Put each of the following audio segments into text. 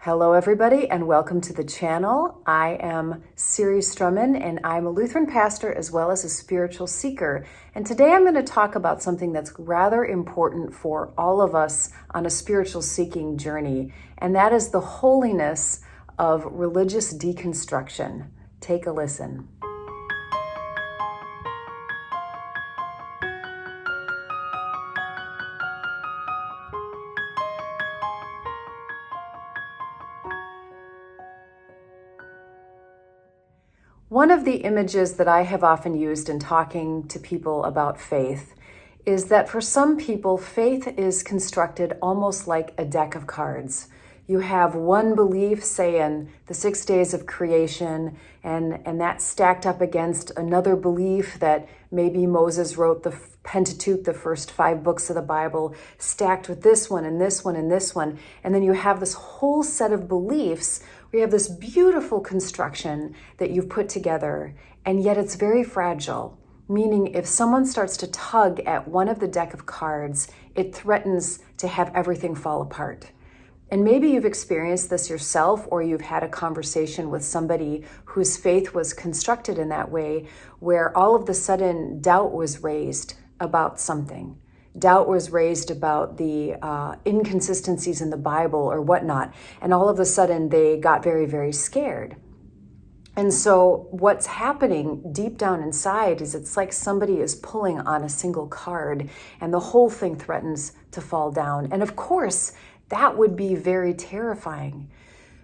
Hello everybody and welcome to the channel. I am Siri Strumman and I'm a Lutheran pastor as well as a spiritual seeker. And today I'm going to talk about something that's rather important for all of us on a spiritual seeking journey, and that is the holiness of religious deconstruction. Take a listen. One of the images that I have often used in talking to people about faith is that for some people, faith is constructed almost like a deck of cards. You have one belief, say in the 6 days of creation, and that's stacked up against another belief that maybe Moses wrote the Pentateuch, the first 5 books of the Bible, stacked with this one and this one and this one. And then you have this whole set of beliefs. We have this beautiful construction that you've put together, and yet it's very fragile. Meaning if someone starts to tug at one of the deck of cards, it threatens to have everything fall apart. And maybe you've experienced this yourself, or you've had a conversation with somebody whose faith was constructed in that way, where all of a sudden doubt was raised about something. Doubt was raised about the inconsistencies in the Bible or whatnot. And all of a sudden they got very, very scared. And so what's happening deep down inside is it's like somebody is pulling on a single card and the whole thing threatens to fall down. And of course, that would be very terrifying.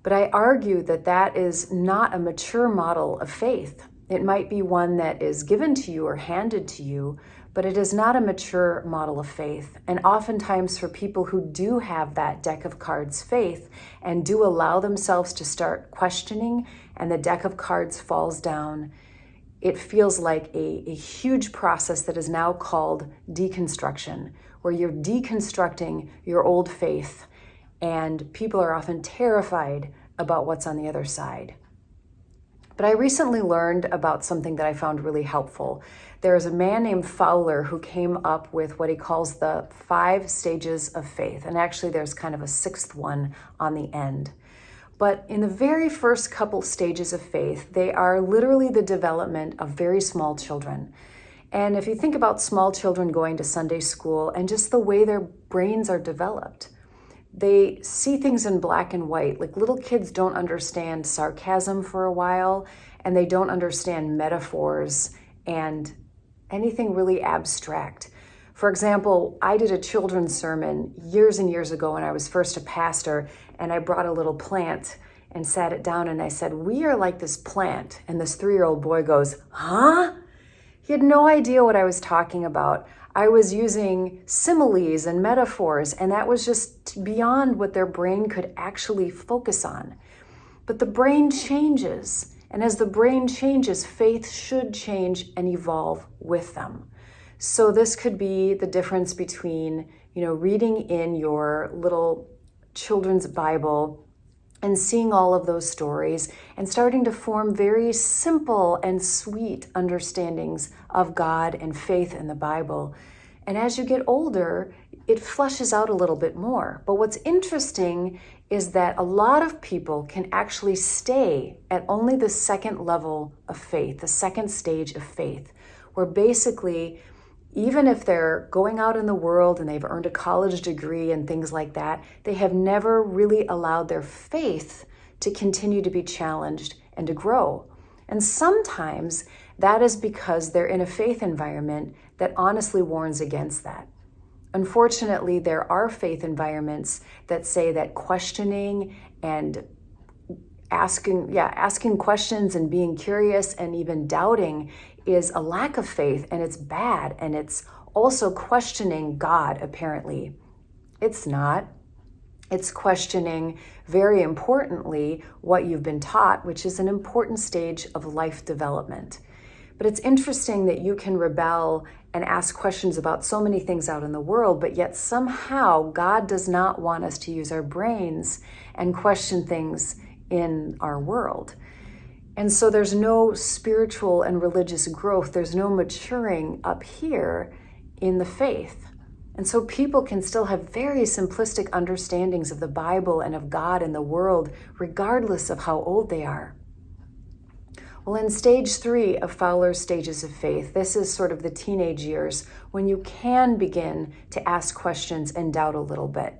But I argue that that is not a mature model of faith. It might be one that is given to you or handed to you, but it is not a mature model of faith. And oftentimes for people who do have that deck of cards faith and do allow themselves to start questioning and the deck of cards falls down, it feels like a huge process that is now called deconstruction, where you're deconstructing your old faith, and people are often terrified about what's on the other side. But I recently learned about something that I found really helpful. There is a man named Fowler who came up with what he calls the 5 stages of faith. And actually there's kind of a 6th one on the end. But in the very first couple stages of faith, they are literally the development of very small children. And if you think about small children going to Sunday school and just the way their brains are developed, they see things in black and white. Like little kids don't understand sarcasm for a while, and they don't understand metaphors and anything really abstract. For example, I did a children's sermon years and years ago when I was first a pastor, and I brought a little plant and sat it down and I said, "We are like this plant." And this 3-year-old boy goes, "Huh?" He had no idea what I was talking about. I was using similes and metaphors, and that was just beyond what their brain could actually focus on. But the brain changes, and as the brain changes, faith should change and evolve with them. So this could be the difference between, reading in your little children's Bible and seeing all of those stories and starting to form very simple and sweet understandings of God and faith in the Bible. And as you get older, it flushes out a little bit more. But what's interesting is that a lot of people can actually stay at only the 2nd level of faith, the 2nd stage of faith, where basically, even if they're going out in the world and they've earned a college degree and things like that, they have never really allowed their faith to continue to be challenged and to grow. And sometimes that is because they're in a faith environment that honestly warns against that. Unfortunately, there are faith environments that say that questioning and asking questions and being curious and even doubting is a lack of faith, and it's bad, and it's also questioning God, apparently. It's not. It's questioning, very importantly, what you've been taught, which is an important stage of life development. But it's interesting that you can rebel and ask questions about so many things out in the world, but yet somehow God does not want us to use our brains and question things in our world. And so there's no spiritual and religious growth. There's no maturing up here in the faith. And so people can still have very simplistic understandings of the Bible and of God and the world, regardless of how old they are. Well, in stage 3 of Fowler's stages of faith, this is sort of the teenage years when you can begin to ask questions and doubt a little bit.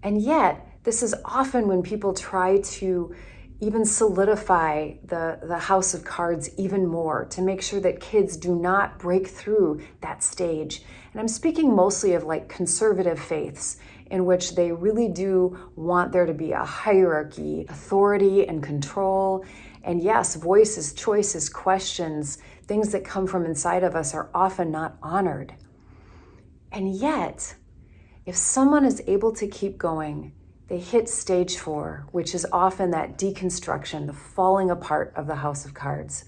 And yet, this is often when people try to even solidify the house of cards even more to make sure that kids do not break through that stage. And I'm speaking mostly of like conservative faiths in which they really do want there to be a hierarchy, authority and control. And yes, voices, choices, questions, things that come from inside of us are often not honored. And yet, if someone is able to keep going, they hit stage 4, which is often that deconstruction, the falling apart of the house of cards.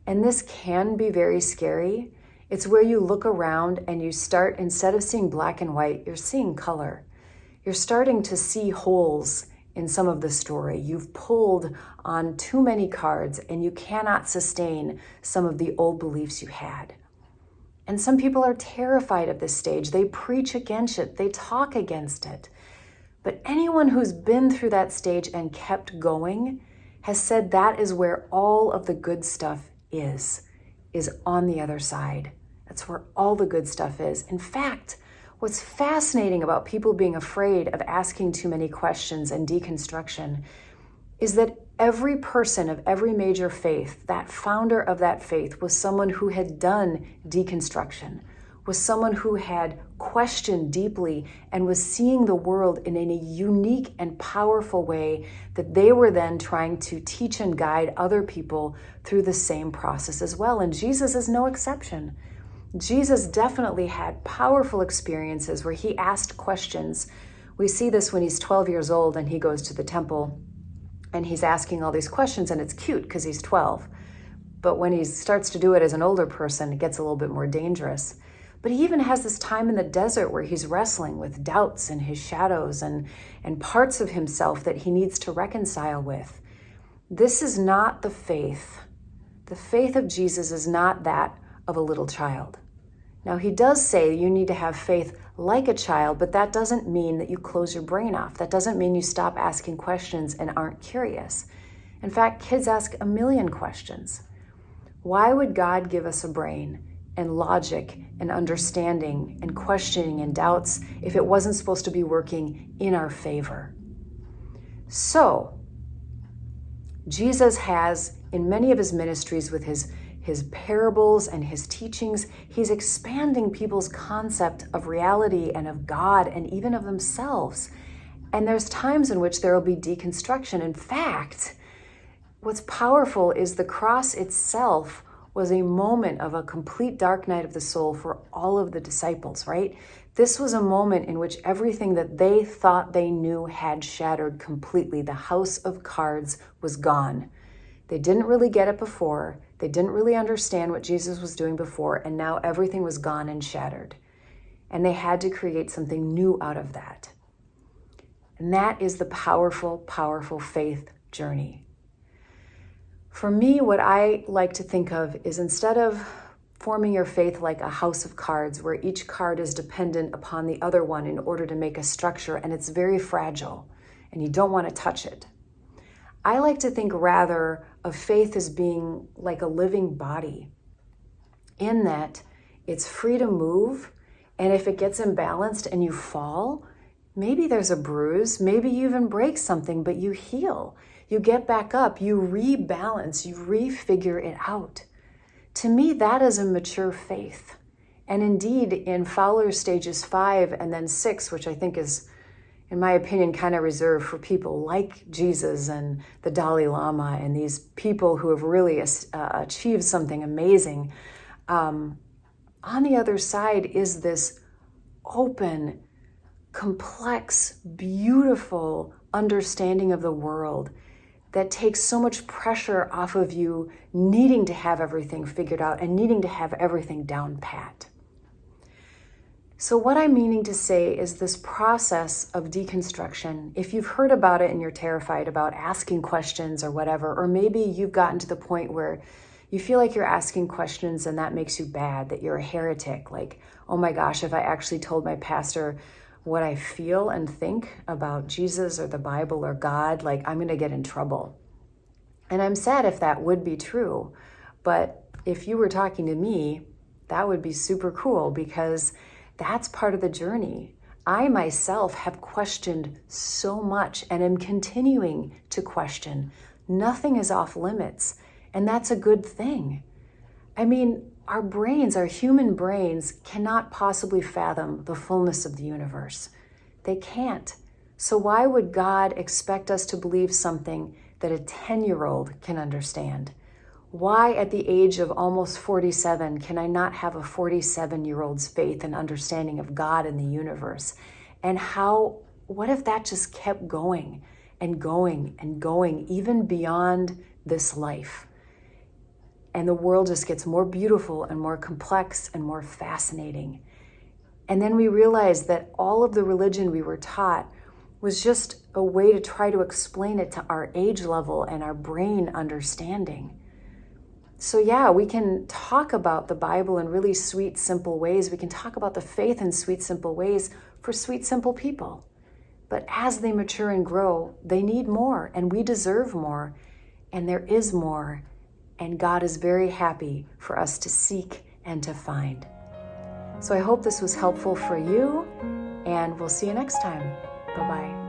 And this can be very scary. It's where you look around and you start, instead of seeing black and white, you're seeing color. You're starting to see holes in some of the story. You've pulled on too many cards and you cannot sustain some of the old beliefs you had. And some people are terrified of this stage. They preach against it. They talk against it. But anyone who's been through that stage and kept going has said that is where all of the good stuff is on the other side. That's where all the good stuff is. In fact, what's fascinating about people being afraid of asking too many questions and deconstruction is that every person of every major faith, that founder of that faith, was someone who had done deconstruction, was someone who had questioned deeply and was seeing the world in a unique and powerful way that they were then trying to teach and guide other people through the same process as well. And Jesus is no exception. Jesus definitely had powerful experiences where he asked questions. We see this when he's 12 years old and he goes to the temple and he's asking all these questions, and it's cute because he's 12. But when he starts to do it as an older person, it gets a little bit more dangerous. But he even has this time in the desert where he's wrestling with doubts and his shadows and parts of himself that he needs to reconcile with. This is not the faith. The faith of Jesus is not that of a little child. Now, he does say you need to have faith like a child, but that doesn't mean that you close your brain off. That doesn't mean you stop asking questions and aren't curious. In fact, kids ask a million questions. Why would God give us a brain and logic and understanding and questioning and doubts if it wasn't supposed to be working in our favor? So, Jesus has, in many of his ministries with his parables and his teachings, he's expanding people's concept of reality and of God and even of themselves. And there's times in which there will be deconstruction. In fact, what's powerful is the cross itself was a moment of a complete dark night of the soul for all of the disciples, right? This was a moment in which everything that they thought they knew had shattered completely. The house of cards was gone. They didn't really get it before. They didn't really understand what Jesus was doing before, and now everything was gone and shattered. And they had to create something new out of that. And that is the powerful, powerful faith journey. For me, what I like to think of is, instead of forming your faith like a house of cards where each card is dependent upon the other one in order to make a structure, and it's very fragile and you don't want to touch it, I like to think rather of faith as being like a living body, in that it's free to move, and if it gets imbalanced and you fall, maybe there's a bruise, maybe you even break something, but you heal. You get back up, you rebalance, you refigure it out. To me, that is a mature faith. And indeed, in Fowler's stages 5 and then 6, which I think is, in my opinion, kind of reserved for people like Jesus and the Dalai Lama and these people who have really achieved something amazing. On the other side is this open, complex, beautiful understanding of the world that takes so much pressure off of you needing to have everything figured out and needing to have everything down pat. So what I'm meaning to say is this process of deconstruction, if you've heard about it and you're terrified about asking questions or whatever, or maybe you've gotten to the point where You feel like you're asking questions and that makes you bad, that you're a heretic. Like, oh my gosh, if I actually told my pastor what I feel and think about Jesus or the Bible or God, like I'm going to get in trouble. And I'm sad if that would be true. But if you were talking to me, that would be super cool because that's part of the journey. I myself have questioned so much and am continuing to question. Nothing is off limits, and that's a good thing. I mean, our brains, our human brains, cannot possibly fathom the fullness of the universe. They can't. So why would God expect us to believe something that a 10-year-old can understand? Why at the age of almost 47 can I not have a 47-year-old's faith and understanding of God and the universe? And what if that just kept going and going and going, even beyond this life? And the world just gets more beautiful and more complex and more fascinating. And then we realize that all of the religion we were taught was just a way to try to explain it to our age level and our brain understanding. So yeah, we can talk about the Bible in really sweet, simple ways. We can talk about the faith in sweet, simple ways for sweet, simple people. But as they mature and grow, they need more, and we deserve more, and there is more, and God is very happy for us to seek and to find. So I hope this was helpful for you, and we'll see you next time. Bye-bye.